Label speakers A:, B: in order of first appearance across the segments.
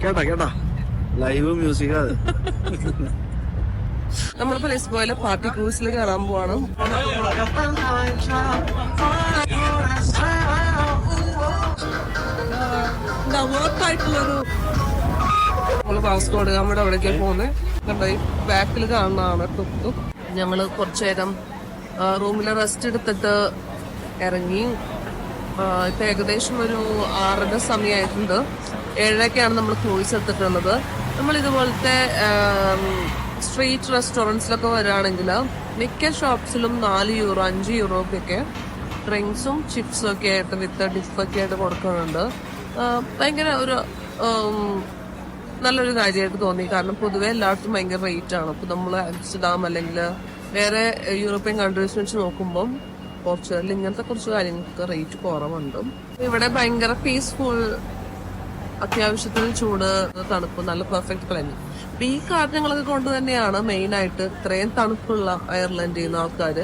A: കേട്ടാ കേട്ടാ live music അത്.
B: നമ്മളിപ്പോ ലിസ്ബോയിലെ പാർട്ടി ക്രൂസിൽ കയറാൻ പോവാണ്. വർത്തായിട്ടുള്ളൊരു നമ്മള് പാസ്പോർട്ട് നമ്മുടെ അവിടേക്ക് പോകുന്നത് കണ്ടോ. ഈ ബാക്കിൽ കാണുന്നതാണ് ടുക്ക്. ഞങ്ങള് കുറച്ചു നേരം റൂമിൽ റെസ്റ്റ് എടുത്തിട്ട് ഇറങ്ങി. ഇപ്പൊ ഏകദേശം ഒരു 6:30 സമയമായിട്ടുണ്ട്. 7:00-ക്കാണ് നമ്മൾ ക്രൂസ് എടുത്തിട്ടുള്ളത്. നമ്മൾ ഇതുപോലത്തെ സ്ട്രീറ്റ് റെസ്റ്റോറൻറ്റ്സിലൊക്കെ വരികയാണെങ്കിൽ മിക്ക ഷോപ്സിലും 4 യൂറോ 5 യൂറോക്കൊക്കെ ഡ്രിങ്ക്സും ചിപ്സും ഒക്കെ ആയിട്ട് വിത്ത് ഡിഫൊക്കെ ആയിട്ട് കൊടുക്കുന്നുണ്ട്. ഭയങ്കര ഒരു നല്ലൊരു കാര്യമായിട്ട് തോന്നി. കാരണം പൊതുവെ എല്ലായിടത്തും ഭയങ്കര റേറ്റ് ആണ്. ഇപ്പൊ നമ്മൾ ആംസ്റ്റർഡാം അല്ലെങ്കിൽ വേറെ യൂറോപ്യൻ കൺട്രീസ് വെച്ച് നോക്കുമ്പോൾ പോർച്ചുഗലിൽ ഇങ്ങനത്തെ കുറച്ച് കാര്യങ്ങൾക്ക് റേറ്റ് കുറവുണ്ട്. ഇവിടെ ഭയങ്കര പീസ്ഫുൾ, അത്യാവശ്യത്തിന് ചൂട്, തണുപ്പ്, നല്ല പെർഫെക്റ്റ് പ്ലാനിങ്. അപ്പൊ ഈ കാരണങ്ങളൊക്കെ കൊണ്ട് തന്നെയാണ് മെയിൻ ആയിട്ട് ഇത്രയും തണുപ്പുള്ള അയർലൻഡിൽ നിന്ന് ആൾക്കാർ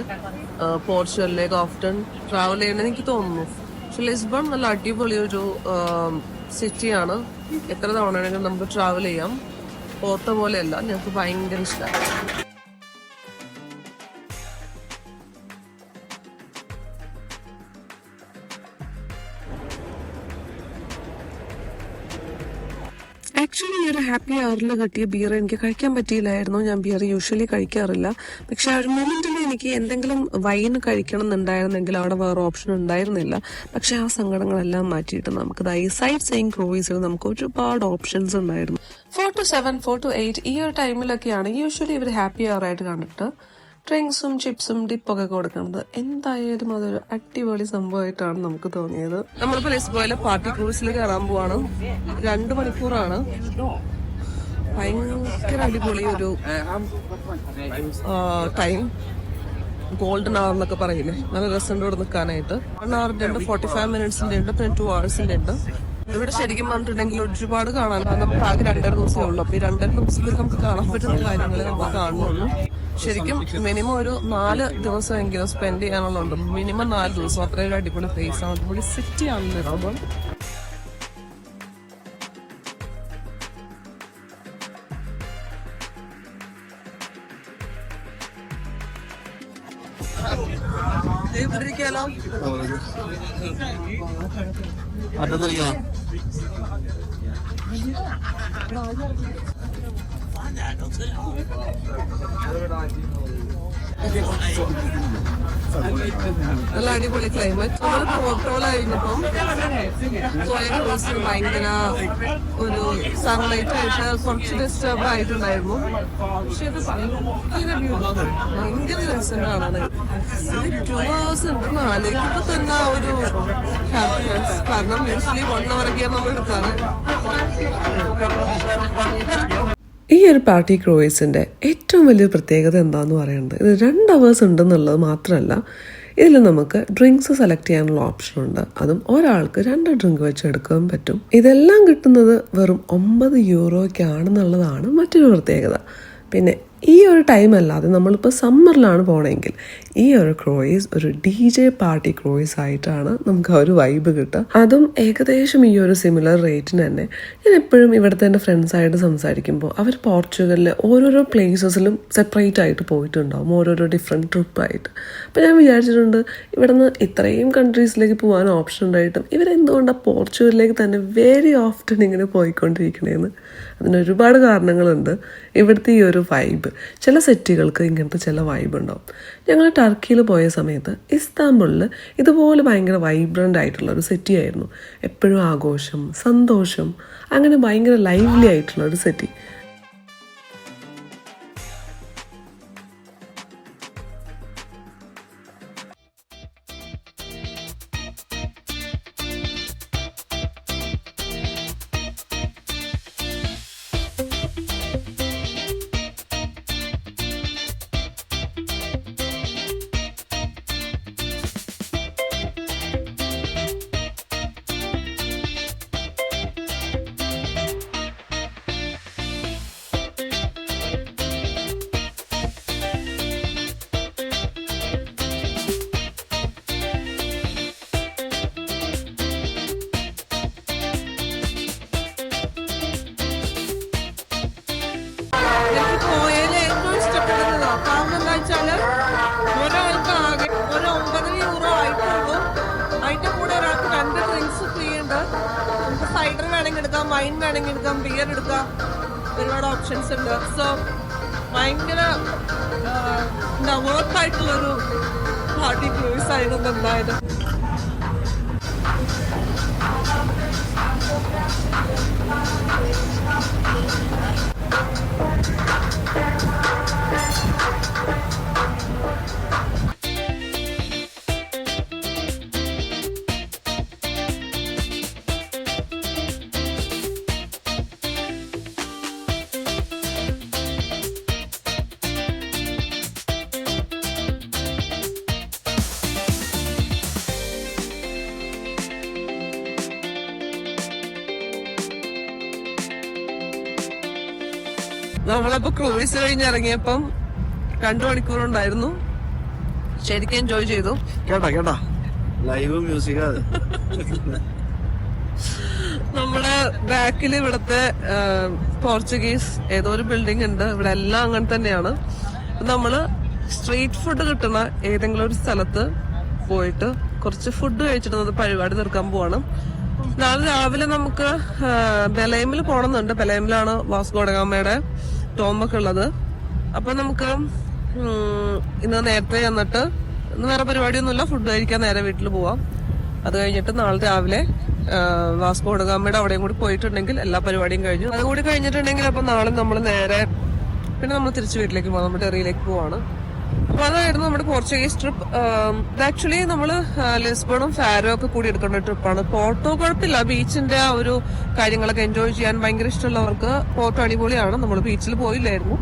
B: പോർച്ചുഗലിലേക്ക് ഓഫ്റ്റൺ ട്രാവൽ ചെയ്യണമെന്ന് എനിക്ക് തോന്നുന്നു. പക്ഷെ ലിസ്ബൺ നല്ല അടിപൊളി ഒരു സിറ്റിയാണ്. എത്ര തവണ വേണമെങ്കിലും നമുക്ക് ട്രാവൽ ചെയ്യാം. പോർത്ത പോലെയല്ല, ഞങ്ങൾക്ക് ഭയങ്കര ഇഷ്ടമായി. ആക്ച്വലി ഈ ഒരു ഹാപ്പി അവറിൽ കിട്ടിയ ബിയർ എനിക്ക് കഴിക്കാൻ പറ്റിയില്ലായിരുന്നു. ഞാൻ ബിയർ യൂഷ്വലി കഴിക്കാറില്ല. പക്ഷെ ആ ഒരു മൊമെന്റിൽ എനിക്ക് എന്തെങ്കിലും വൈൻ കഴിക്കണം എന്നുണ്ടായിരുന്നെങ്കിൽ അവിടെ വേറെ ഓപ്ഷൻ ഉണ്ടായിരുന്നില്ല. പക്ഷെ ആ സങ്കടങ്ങളെല്ലാം മാറ്റിയിട്ട് നമുക്ക് ഈ സൈഡ് സീയിങ് ക്രൂയിസിൽ നമുക്ക് ഒരുപാട് ഓപ്ഷൻസ് ഉണ്ടായിരുന്നു. 4 to 7, 4 to 8 ഈ ഒരു ടൈമിലൊക്കെയാണ് യൂഷ്വലി ഇവർ ഹാപ്പി അവർ ആയിട്ട് കണ്ടിട്ട് ഡ്രിങ്ക്സും ചിപ്സും ഡിപ്പൊക്കെ കൊടുക്കുന്നത്. എന്തായാലും അതൊരു അടിപൊളി സംഭവമായിട്ടാണ് നമുക്ക് തോന്നിയത്. നമ്മളിപ്പോ ലിസ്ബോയിലെ പാർട്ടി ക്രൂസിൽ കയറാൻ പോവാണ്. 2 മണിക്കൂറാണ്. ഭയങ്കര അടിപൊളി ഒരു ടൈം. ഗോൾഡൻ അവർ എന്നൊക്കെ പറയില്ലേ, നല്ല രസമുണ്ട് ഇവിടെ നിൽക്കാനായിട്ട്. 1 hour-ന്റെ ഉണ്ട്, 45 minutes-ന്റെ ഉണ്ട്, പിന്നെ 2 hours-ന്റെ ഉണ്ട്. ഇവിടെ ശരിക്കും പറഞ്ഞിട്ടുണ്ടെങ്കിൽ ഒരുപാട് കാണാൻ, നമുക്ക് ആകെ 2.5 ദിവസമേ ഉള്ളൂ. അപ്പൊ ഈ 2.5 ദിവസത്തിൽ നമുക്ക് കാണാൻ പറ്റുന്ന കാര്യങ്ങൾ നമ്മൾ കാണുന്നുള്ളൂ. ശരിക്കും മിനിമം ഒരു 4 ദിവസമെങ്കിലും സ്പെൻഡ് ചെയ്യാനുള്ളതുണ്ട്. മിനിമം 4 ദിവസം. അത്രയും അടിപൊളി പ്ലേസ് ആണ്, അടിപൊളി സിറ്റി ആണെന്ന് പറയുമ്പോൾ. ഇരിക്കാലോ. നല്ല അടിപൊളി ക്ലൈമറ്റ്. നമ്മൾ പോർട്ടോളായിരുന്നപ്പം ഭയങ്കര ഒരു സൺലൈറ്റ് ആയിട്ട് കുറച്ച് ഡിസ്റ്റർബ് ആയിട്ടുണ്ടായിരുന്നു. പക്ഷെ ഇത് ഭയങ്കര രസം കാണാൻ. 2 hours ഉണ്ടെന്ന് ആലോചിക്കുമ്പോ തന്നെ ഒരു ഹാപ്പിനെസ്. കാരണം യൂഷ്വലി 1 hour-ഒക്കെയാണ് നമ്മൾ എടുക്കാറ്. ഈ ഒരു പാർട്ടി ക്രൂയിസിൻ്റെ ഏറ്റവും വലിയ പ്രത്യേകത എന്താണെന്ന് പറയുന്നത്, ഇത് 2 hours ഉണ്ടെന്നുള്ളത് മാത്രമല്ല, ഇതിൽ നമുക്ക് ഡ്രിങ്ക്സ് സെലക്ട് ചെയ്യാനുള്ള ഓപ്ഷൻ ഉണ്ട്. അതും ഒരാൾക്ക് 2 ഡ്രിങ്ക് വെച്ച് എടുക്കാൻ പറ്റും. ഇതെല്ലാം കിട്ടുന്നത് വെറും 9 യൂറോയ്ക്കാണെന്നുള്ളതാണ് മറ്റൊരു പ്രത്യേകത. പിന്നെ ഈ ഒരു ടൈം അല്ലാതെ നമ്മളിപ്പോൾ സമ്മറിലാണ് പോകണമെങ്കിൽ ഈ ഒരു ക്രൂയിസ് ഒരു DJ പാർട്ടി ക്രൂയിസ് ആയിട്ടാണ് നമുക്ക് ആ ഒരു വൈബ് കിട്ടുക. അതും ഏകദേശം ഈ ഒരു സിമിലർ റേറ്റിന് തന്നെ. ഞാൻ എപ്പോഴും ഇവിടുത്തെ എൻ്റെ ഫ്രണ്ട്സായിട്ട് സംസാരിക്കുമ്പോൾ അവർ പോർച്ചുഗലിലെ ഓരോരോ പ്ലേസസിലും സെപ്പറേറ്റ് ആയിട്ട് പോയിട്ടുണ്ടാവും, ഓരോരോ ഡിഫറെൻറ്റ് ട്രിപ്പായിട്ട്. അപ്പോൾ ഞാൻ വിചാരിച്ചിട്ടുണ്ട് ഇവിടെ നിന്ന് ഇത്രയും കൺട്രീസിലേക്ക് പോകാൻ ഓപ്ഷൻ ഉണ്ടായിട്ടും ഇവരെന്തുകൊണ്ടാണ് പോർച്ചുഗലിലേക്ക് തന്നെ വെരി ഓഫ്റ്റൻ ഇങ്ങനെ പോയിക്കൊണ്ടിരിക്കണേന്ന്. അതിനൊരുപാട് കാരണങ്ങളുണ്ട്. ഇവിടുത്തെ ഈ ഒരു വൈബ്, ചില സിറ്റികൾക്ക് ഇങ്ങനത്തെ ചില വൈബ് ഉണ്ടാവും. ഞങ്ങൾ ടർക്കിയിൽ പോയ സമയത്ത് ഇസ്താംബുളിൽ ഇതുപോലെ ഭയങ്കര വൈബ്രൻ്റ് ആയിട്ടുള്ള ഒരു സിറ്റി ആയിരുന്നു. എപ്പോഴും ആഘോഷം, സന്തോഷം, അങ്ങനെ ഭയങ്കര ലൈവ്ലി ആയിട്ടുള്ള ഒരു സിറ്റി. എടുക്കാം, വൈൻ വേണമെങ്കിൽ എടുക്കാം, ബിയർ എടുക്കാം, ഒരുപാട് ഓപ്ഷൻസ് ഉണ്ട്. സോ ഭയങ്കര വർക്കായിട്ടുള്ളൊരു പാർട്ടി ക്രൂയിസ് ആയിരുന്നു എന്തായാലും. നമ്മളപ്പോ ക്രൂയിസ് കഴിഞ്ഞ് ഇറങ്ങിയപ്പം 2 മണിക്കൂറുണ്ടായിരുന്നു. ശരിക്കും എൻജോയ് ചെയ്തു.
A: കേട്ടാ ലൈവ് മ്യൂസിക് അത്.
B: നമ്മുടെ ബാക്കിൽ ഇവിടത്തെ പോർച്ചുഗീസ് ഏതോ ഒരു ബിൽഡിംഗ് ഉണ്ട്. ഇവിടെ എല്ലാം അങ്ങനെ തന്നെയാണ്. നമ്മള് സ്ട്രീറ്റ് ഫുഡ് കിട്ടുന്ന ഏതെങ്കിലും ഒരു സ്ഥലത്ത് പോയിട്ട് കുറച്ച് ഫുഡ് കഴിച്ചിട്ട് പരിപാടി തീർക്കാൻ പോവാണ്. നാളെ രാവിലെ നമുക്ക് ബെലൈമിൽ പോകണമെന്നുണ്ട്. ബെലൈമിലാണ് വാസ്കോ ഡ ഗാമയുടെ ടോംബൊക്കെ ഉള്ളത്. അപ്പൊ നമുക്ക് ഇന്ന് നേരത്തെ ചെന്നിട്ട്, ഇന്ന് വേറെ പരിപാടിയൊന്നുമില്ല, ഫുഡ് കഴിക്കാൻ നേരെ വീട്ടിൽ പോവാം. അത് കഴിഞ്ഞിട്ട് നാളെ രാവിലെ വാസ്കോ ഡ ഗാമയുടെ അവിടെയും കൂടി പോയിട്ടുണ്ടെങ്കിൽ എല്ലാ പരിപാടിയും കഴിഞ്ഞു. അതുകൂടി കഴിഞ്ഞിട്ടുണ്ടെങ്കിൽ അപ്പൊ നാളെ നമ്മൾ നേരെ പിന്നെ നമ്മൾ തിരിച്ച് വീട്ടിലേക്ക് പോവാം. നമ്മുടെ ഡെറിയിലേക്ക് പോവാണ്. അപ്പൊ അതായിരുന്നു നമ്മുടെ പോർച്ചുഗീസ് ട്രിപ്പ്. ഇത് ആക്ച്വലി നമ്മള് ലിസ്ബണും ഫാരോ ഒക്കെ കൂടി എടുക്കേണ്ട ട്രിപ്പാണ്. പോർട്ടോ കുഴപ്പമില്ല, ബീച്ചിന്റെ ആ ഒരു കാര്യങ്ങളൊക്കെ എൻജോയ് ചെയ്യാൻ ഭയങ്കര ഇഷ്ടമുള്ളവർക്ക് പോർട്ടോ അടിപൊളിയാണ്. നമ്മൾ ബീച്ചിൽ പോയില്ലായിരുന്നു.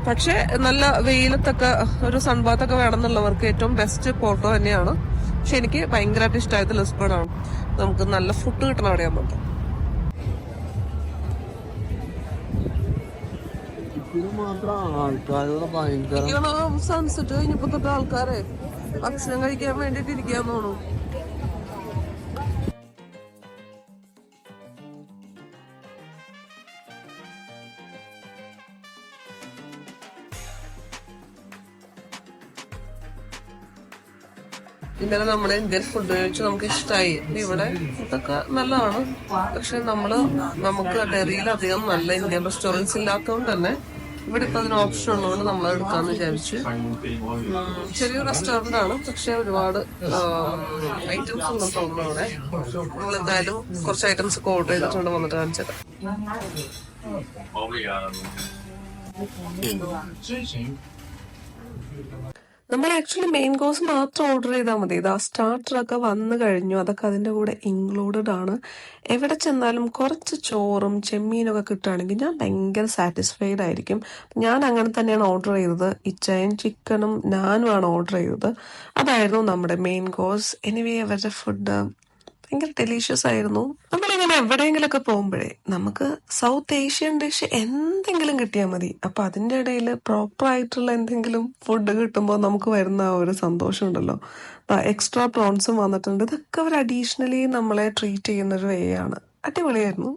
B: പക്ഷെ നല്ല വെയിലത്തൊക്കെ ഒരു സൺബാത്തൊക്കെ വേണമെന്നുള്ളവർക്ക് ഏറ്റവും ബെസ്റ്റ് പോർട്ടോ തന്നെയാണ്. പക്ഷെ എനിക്ക് ഭയങ്കരമായിട്ട് ഇഷ്ടമായത് ലിസ്ബണാണ്. നമുക്ക് നല്ല ഫുഡ് കിട്ടണം അവിടെയാകുമ്പോൾ. സൺസെറ്റ് കഴിഞ്ഞപ്പോ തൊട്ട് ആൾക്കാരെ ഭക്ഷണം കഴിക്കാൻ വേണ്ടിട്ട് ഇരിക്കാൻ തോന്നും. ഇന്നലെ നമ്മള് ഇന്ത്യൻ ഫുഡ് കഴിച്ച് നമുക്ക് ഇഷ്ടമായി. ഇവിടെ ഫുഡൊക്കെ നല്ലതാണ്. പക്ഷെ നമുക്ക് ഡെറിയിൽ അധികം നല്ല ഇന്ത്യൻ റെസ്റ്റോറൻറ്റ്സ് ഇല്ലാത്തതുകൊണ്ട് തന്നെ ഇവിടെ ഇപ്പൊ അതിന് ഓപ്ഷൻ ഉള്ളതുകൊണ്ട് നമ്മൾ എടുക്കാന്ന് വിചാരിച്ചു. ചെറിയൊരു റെസ്റ്റോറന്റ് ആണ്, പക്ഷെ ഒരുപാട് ഐറ്റംസ് ഉണ്ടെന്ന് തോന്നുന്നു അവിടെ. നമ്മൾ എന്തായാലും കുറച്ച് ഐറ്റംസ് ഒക്കെ ഓർഡർ ചെയ്തിട്ടുണ്ട്, വന്നിട്ട് കാണിച്ചത്. നമ്മൾ ആക്ച്വലി മെയിൻ കോഴ്സ് മാത്രം ഓർഡർ ചെയ്താൽ മതി. ഇത് ആ സ്റ്റാർട്ടറൊക്കെ വന്നു കഴിഞ്ഞു, അതൊക്കെ അതിൻ്റെ കൂടെ ഇൻക്ലൂഡഡ് ആണ്. എവിടെ ചെന്നാലും കുറച്ച് ചോറും ചെമ്മീനൊക്കെ കിട്ടുകയാണെങ്കിൽ ഞാൻ ഭയങ്കര സാറ്റിസ്ഫൈഡ് ആയിരിക്കും. ഞാൻ അങ്ങനെ തന്നെയാണ് ഓർഡർ ചെയ്തത്. ഇച്ചയും ചിക്കനും നാനുമാണ് ഓർഡർ ചെയ്തത്. അതായിരുന്നു നമ്മുടെ മെയിൻ കോഴ്സ്. എനിവേ അവരുടെ ഫുഡ് ഭയങ്കര ഡെലീഷ്യസ് ആയിരുന്നു. നമ്മളിങ്ങനെ എവിടെയെങ്കിലൊക്കെ പോകുമ്പോഴേ നമുക്ക് സൗത്ത് ഏഷ്യൻ ഡിഷ് എന്തെങ്കിലും കിട്ടിയാൽ മതി. അപ്പൊ അതിന്റെ ഇടയിൽ പ്രോപ്പർ ആയിട്ടുള്ള എന്തെങ്കിലും ഫുഡ് കിട്ടുമ്പോൾ നമുക്ക് വരുന്ന ആ ഒരു സന്തോഷം ഉണ്ടല്ലോ. എക്സ്ട്രാ പ്രോൺസും വന്നിട്ടുണ്ട്. ഇതൊക്കെ അവർ അഡീഷണലി നമ്മളെ ട്രീറ്റ് ചെയ്യുന്ന ഒരു വേ ആണ്. അടിപൊളിയായിരുന്നു.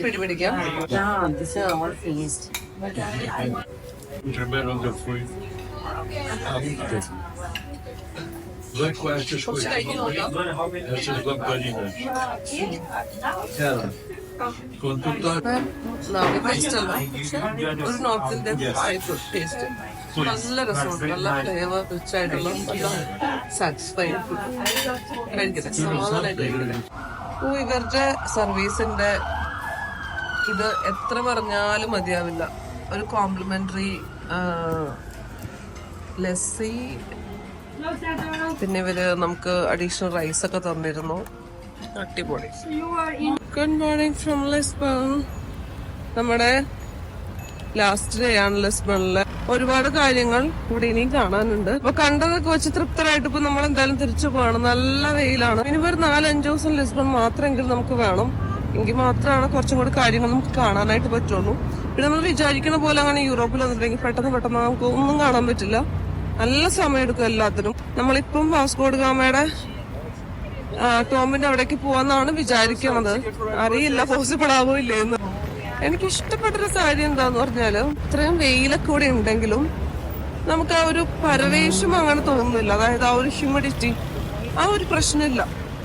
B: പിടിപിടിക്കാം. ഒരു നോർത്ത് ഇന്ത്യൻ ടേസ്റ്റ്. നല്ല രസമുണ്ട്, നല്ല ഫ്ലേവർ റിച്ച് ആയിട്ടുള്ള നല്ല സാറ്റിസ്ഫൈഡ് ഫുഡ് കഴിക്കുന്നത്, സമാധാനമായിട്ട് കഴിക്കുന്നത്. ഇവരുടെ സർവീസിന്റെ ഇത് എത്ര പറഞ്ഞാലും മതിയാവില്ല. ഒരു കോംപ്ലിമെന്ററി ലസ്സി, പിന്നെ ഇവര് നമുക്ക് അഡീഷണൽ റൈസ് ഒക്കെ തന്നിരുന്നു. അടിപൊളി. Good morning from Lisbon. നമ്മുടെ ലാസ്റ്റ് ഡേ ആണ് ലിസ്ബണില്. ഒരുപാട് കാര്യങ്ങൾ ഇവിടെ ഇനിയും കാണാനുണ്ട്. അപ്പൊ കണ്ടതൊക്കെ വെച്ച് തൃപ്തരായിട്ട് ഇപ്പൊ നമ്മൾ എന്തായാലും തിരിച്ചു പോകണം. നല്ല വെയിലാണ്. ഇനി ഒരു 4-5 ദിവസം ലിസ്ബൺ മാത്രമെങ്കിലും നമുക്ക് വേണം. എങ്കിൽ മാത്രമാണ് കുറച്ചും കൂടി കാര്യങ്ങൾ നമുക്ക് കാണാനായിട്ട് പറ്റുള്ളൂ. പിന്നെ നമ്മൾ വിചാരിക്കുന്ന പോലെ അങ്ങനെ യൂറോപ്പിൽ വന്നിട്ടുണ്ടെങ്കിൽ പെട്ടെന്ന് നമുക്ക് ഒന്നും കാണാൻ പറ്റില്ല. നല്ല സമയം എടുക്കും എല്ലാത്തിനും. നമ്മളിപ്പം വാസ്കോ ഡ ഗാമയുടെ ടോമിന്റെ അവിടേക്ക് പോവാന്നാണ് വിചാരിക്കുന്നത്. അറിയില്ല പോസിബിൾ ആവോ ഇല്ലേന്ന്. എനിക്ക് ഇഷ്ടപ്പെട്ടൊരു കാര്യം എന്താന്ന് പറഞ്ഞാല് ഇത്രയും വെയിലൊക്കെ കൂടെ ഉണ്ടെങ്കിലും നമുക്ക് ആ ഒരു പരവേശം അങ്ങനെ തോന്നുന്നില്ല. അതായത് ആ ഒരു ഹ്യൂമിഡിറ്റി, ആ ഒരു പ്രശ്നമില്ല.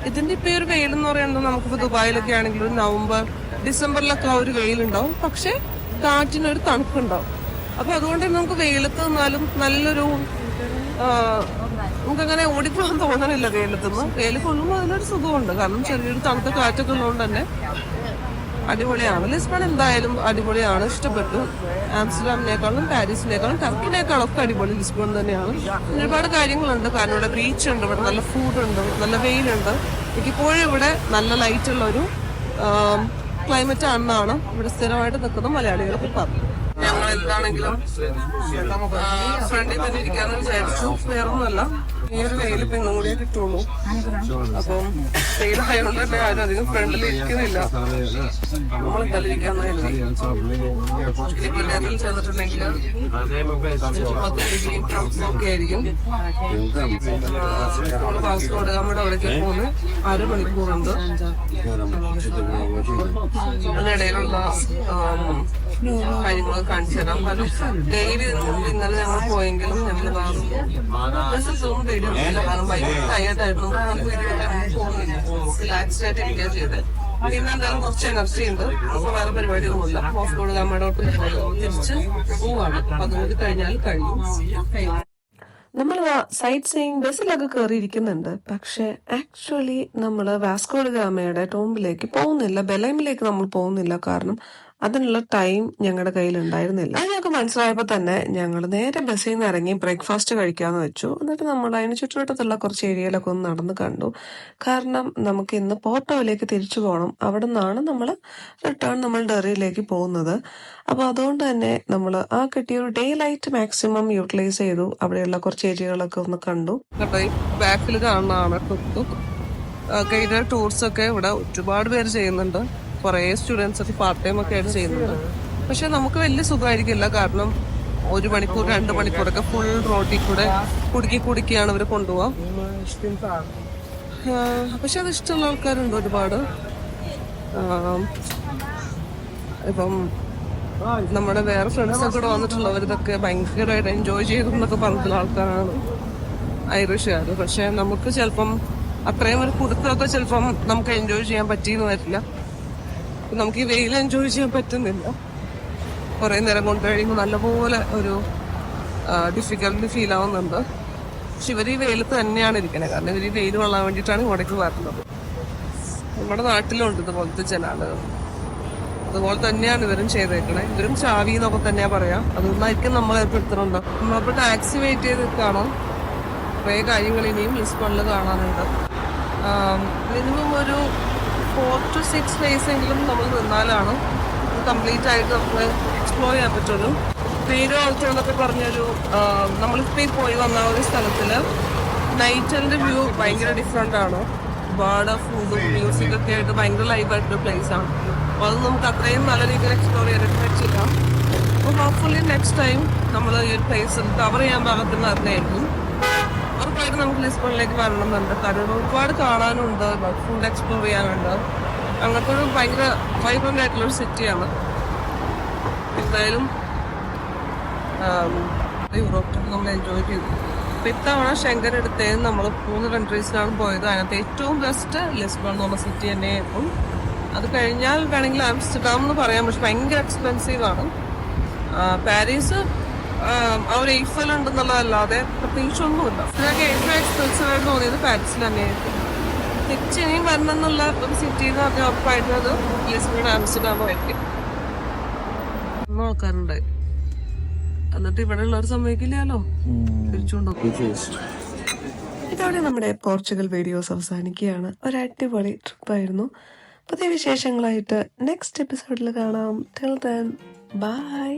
B: ഇതിന്റെ ഇപ്പൊ ഒരു വെയിൽ എന്ന് പറയുന്നത് നമുക്കിപ്പോ ദുബായിലൊക്കെ ആണെങ്കിൽ ഒരു നവംബർ ഡിസംബറിലൊക്കെ ആ ഒരു വെയിലുണ്ടാവും, പക്ഷെ കാറ്റിനൊരു തണുപ്പുണ്ടാവും. അപ്പൊ അതുകൊണ്ട് തന്നെ നമുക്ക് വെയിലത്ത് നിന്നാലും നല്ലൊരു നമുക്കങ്ങനെ ഓടിപ്പോകാൻ തോന്നണില്ല വെയിലത്തുനിന്ന്. വെയിൽ കൊള്ളുമ്പോൾ അതിനൊരു സുഖമുണ്ട്, കാരണം ചെറിയൊരു തണുത്ത കാറ്റൊക്കെ ഉള്ളതുകൊണ്ട് തന്നെ അടിപൊളിയാണ്. ലിസ്ബൺ എന്തായാലും അടിപൊളിയാണ്, ഇഷ്ടപ്പെട്ടു. ആംസ്റ്റർഡാമിനേക്കാളും പാരീസിനേക്കാളും ടർക്കിനേക്കാളും ഒക്കെ അടിപൊളി ലിസ്ബൺ തന്നെയാണ്. ഒരുപാട് കാര്യങ്ങളുണ്ട്, കാരണം ഇവിടെ ബീച്ച് ഉണ്ട്, ഇവിടെ നല്ല ഫുഡുണ്ട്, നല്ല വെയിലുണ്ട്. എനിക്കിപ്പോഴും ഇവിടെ നല്ല ലൈറ്റുള്ള ഒരു ക്ലൈമറ്റ് ആണെന്നാണ് ഇവിടെ സ്ഥിരമായിട്ട് നിൽക്കുന്ന മലയാളികളൊക്കെ പറഞ്ഞു. ഞങ്ങൾ എന്താണെങ്കിലും ഫ്രണ്ടിൽ തന്നെ ഇരിക്കാന്ന് വിചാരിച്ചു. വേറൊന്നുമല്ല, ഈ ഒരു വെയിൽ ഇപ്പൊ ഇന്നും കൂടിയേ കിട്ടുള്ളൂ. അപ്പം വെയിലായതുകൊണ്ട് തന്നെ ആരും അധികം ഫ്രണ്ടിൽ ഇരിക്കുന്നില്ല. നമ്മളെന്തായാലും ഇരിക്കാന്ന് കരുതി ചെന്നിട്ടുണ്ടെങ്കിൽ 10 ഡിഗ്രി ഒക്കെ ആയിരിക്കും. പാസ്പോർട്ട് നമ്മുടെ അവിടേക്ക് പോകുന്നു 1/2 മണിക്കൂറുണ്ട്. അതിനിടയിലുള്ള കാര്യങ്ങളൊക്കെ കാണിച്ചു തരാം. ഡെയിലി ഇന്നലെ ഞങ്ങൾ പോയെങ്കിലും ഞങ്ങൾ പേടിയൊന്നുമില്ല, കാരണം ഭയങ്കര ടയേർഡായിരുന്നു. റിലാക്സ്ഡ് ആയിട്ട് ഇരിക്കാൻ ചെയ്തത്. പിന്നെ എന്തായാലും കുറച്ച് എനർജി ഉണ്ട്, അപ്പൊ വേറെ പരിപാടിയൊന്നുമില്ല. ഹോസ്പിറ്റൽ നമ്മടോട്ട് തിരിച്ച് പോവാണ്. അതുകൊണ്ട് കഴിഞ്ഞാൽ കഴിയും. നമ്മൾ സൈറ്റ് സീയിങ് ബസ്സിലൊക്കെ കയറിയിരിക്കുന്നുണ്ട്, പക്ഷെ ആക്ച്വലി നമ്മൾ വാസ്കോ ഡ ഗാമയുടെ ടോംബിലേക്ക് പോകുന്നില്ല, ബെലൈമിലേക്ക് നമ്മൾ പോകുന്നില്ല. കാരണം അതിനുള്ള ടൈം ഞങ്ങളുടെ കയ്യിൽ ഉണ്ടായിരുന്നില്ല. അത് ഞങ്ങൾക്ക് മനസ്സിലായപ്പോൾ തന്നെ ഞങ്ങൾ നേരെ ബസ്സിൽ നിന്ന് ഇറങ്ങി ബ്രേക്ക്ഫാസ്റ്റ് കഴിക്കാമെന്ന് വെച്ചു. എന്നിട്ട് നമ്മൾ അതിന് ചുറ്റുവട്ടത്തുള്ള കുറച്ച് ഏരിയയിലൊക്കെ ഒന്ന് നടന്ന് കണ്ടു. കാരണം നമുക്ക് ഇന്ന് പോർട്ടോയിലേക്ക് തിരിച്ചു പോകണം. അവിടെ നിന്നാണ് നമ്മൾ റിട്ടേൺ നമ്മൾ ഡെറിയിലേക്ക് പോകുന്നത്. അപ്പോൾ അതുകൊണ്ട് തന്നെ നമ്മൾ ആ കിട്ടിയൊരു ഡേ ലൈറ്റ് മാക്സിമം യൂട്ടിലൈസ് ചെയ്തു. അവിടെയുള്ള കുറച്ച് ഏരിയകളൊക്കെ ഒന്ന് കണ്ടു. ബാക്കിൽ കാണുന്നതാണ് ഗൈഡഡ് ടൂർസ് ഒക്കെ ഇവിടെ ഒരുപാട് പേര് ചെയ്യുന്നുണ്ട്. കുറേ സ്റ്റുഡൻസ് ഒക്കെ പാർട്ട് ടൈം ഒക്കെ ആയിട്ട് ചെയ്യുന്നുണ്ട്. പക്ഷെ നമുക്ക് വലിയ സുഖമായിരിക്കില്ല, കാരണം 1 മണിക്കൂർ 2 മണിക്കൂറൊക്കെ ഫുൾ റോഡിൽ കൂടെ കുടുക്കിയാണ് ഇവർ കൊണ്ടുപോവാം. പക്ഷെ അത് ഇഷ്ടമുള്ള ആൾക്കാരുണ്ട് ഒരുപാട്. ഇപ്പം നമ്മുടെ വേറെ ഫ്രണ്ട്സൊക്കെ കൂടെ വന്നിട്ടുള്ളവർ ഇതൊക്കെ ഭയങ്കരമായിട്ട് എൻജോയ് ചെയ്തു എന്നൊക്കെ പറഞ്ഞിട്ടുള്ള ആൾക്കാരാണ് ഐറിഷുകാർ. പക്ഷെ നമുക്ക് ചിലപ്പം അത്രയും ഒരു കുടുക്കമൊക്കെ ചിലപ്പം നമുക്ക് എൻജോയ് ചെയ്യാൻ പറ്റിയെന്ന് വരില്ല. നമുക്ക് ഈ വെയിൽ എൻജോയ് ചെയ്യാൻ പറ്റുന്നില്ല. കുറേ നേരം കൊണ്ട് കഴിയുമ്പോൾ നല്ലപോലെ ഒരു ഡിഫിക്കൽട്ടി ഫീൽ ആവുന്നുണ്ട്. പക്ഷെ ഇവർ ഈ വെയിലത്ത് തന്നെയാണ് ഇരിക്കണേ, കാരണം ഇവർ ഈ വെയിൽ കൊള്ളാൻ വേണ്ടിയിട്ടാണ് ഇങ്ങോട്ടേക്ക് വരുന്നത്. നമ്മുടെ നാട്ടിലുണ്ട് ഇതുപോലത്തെ ജനാല്, അതുപോലെ തന്നെയാണ് ഇവരും ചെയ്തേക്കണേ. ഇവരും ചാവി എന്നൊക്കെ തന്നെയാ പറയാ. അതൊന്നായിരിക്കും നമ്മൾ ഏർപ്പെടുത്തുന്നുണ്ട്. നമ്മളിപ്പോൾ ടാക്സി വെയിറ്റ് ചെയ്ത് കാണാം. കുറേ കാര്യങ്ങൾ ഇനിയും ലിസ്ബണിൽ കാണാനുണ്ട്. മിനിമം ഒരു 4 to 6 days എങ്കിലും നമ്മൾ നിന്നാലാണ് കംപ്ലീറ്റ് ആയിട്ട് നമുക്ക് എക്സ്പ്ലോർ ചെയ്യാൻ പറ്റുള്ളൂ. പേര് ഓൾച്ചെന്നൊക്കെ പറഞ്ഞൊരു നമ്മളിപ്പോൾ പോയി വന്ന ഒരു സ്ഥലത്തിൽ നൈറ്റിൻ്റെ വ്യൂ ഭയങ്കര ഡിഫറെൻ്റ് ആണ്. ഒരുപാട് ഫുഡും മ്യൂസിക്കൊക്കെ ആയിട്ട് ഭയങ്കര ലൈവായിട്ടൊരു പ്ലേസ് ആണ്. അപ്പോൾ അത് നമുക്ക് അത്രയും നല്ല രീതിയിൽ എക്സ്പ്ലോർ ചെയ്യാനായിട്ട് പറ്റില്ല. അപ്പോൾ ഹോപ്പ്ഫുള്ളി നെക്സ്റ്റ് ടൈം നമ്മൾ ഈ ഒരു പ്ലേസ് കവർ ചെയ്യാൻ പാകത്തിന് വരുന്നതായിരിക്കും. ഉറപ്പായിട്ട് നമുക്ക് ലിസ്ബണിലേക്ക് വരണമെന്നുണ്ട്, കാരണം ഒരുപാട് കാണാനുണ്ട്, ഫുഡ് എക്സ്പ്ലോർ ചെയ്യാനുണ്ട്. അങ്ങനത്തെ ഒരു ഭയങ്കര വൈബ്രന്റ് ആയിട്ടുള്ളൊരു സിറ്റിയാണ്. എന്തായാലും യൂറോപ്പ് നമ്മൾ എൻജോയ് ചെയ്തു. അപ്പം ഇത്തവണ ഷെങ്കൻ എടുത്തത് നമ്മൾ 3 കൺട്രീസിലാണ് പോയത്. അതിനകത്ത് ഏറ്റവും ബെസ്റ്റ് ലിസ്ബൺ എന്ന് പറഞ്ഞ സിറ്റി തന്നെയായിരുന്നു. അത് കഴിഞ്ഞാൽ വേണമെങ്കിൽ ആംസ്റ്റർഡാം എന്ന് പറയാം, പക്ഷെ ഭയങ്കര എക്സ്പെൻസീവ് ആണ്. പാരീസ് ആ ഒരു എയ്ഫൽ ഉണ്ടെന്നുള്ളതല്ലാതെ പ്രത്യേകിച്ചൊന്നുമില്ല. ഇതിനൊക്കെ ഏറ്റവും എക്സ്പെൻസീവ് ആയിട്ട് തോന്നിയത് പാരീസിൽ തന്നെയായിരിക്കും. തിരിച്ച് ഇനിയും വരണം എന്നുള്ള ഒരു സിറ്റി എന്ന് പറഞ്ഞാൽ ഉറപ്പായിട്ടും അത് ലിസ്ബൺ ആംസ്റ്റർഡാമോ ആയിരിക്കും. ആൾക്കാരുണ്ടായി, എന്നിട്ട് ഇവിടെ ഉള്ളവർ സമ്മതിക്കില്ലല്ലോ തിരിച്ചുകൊണ്ടോ. ഇതോടെ നമ്മുടെ പോർച്ചുഗൽ വീഡിയോസ് അവസാനിക്കുകയാണ്. ഒരു അടിപൊളി ട്രിപ്പായിരുന്നു. പുതിയ വിശേഷങ്ങളായിട്ട് നെക്സ്റ്റ് എപ്പിസോഡിൽ കാണാം. Till then bye.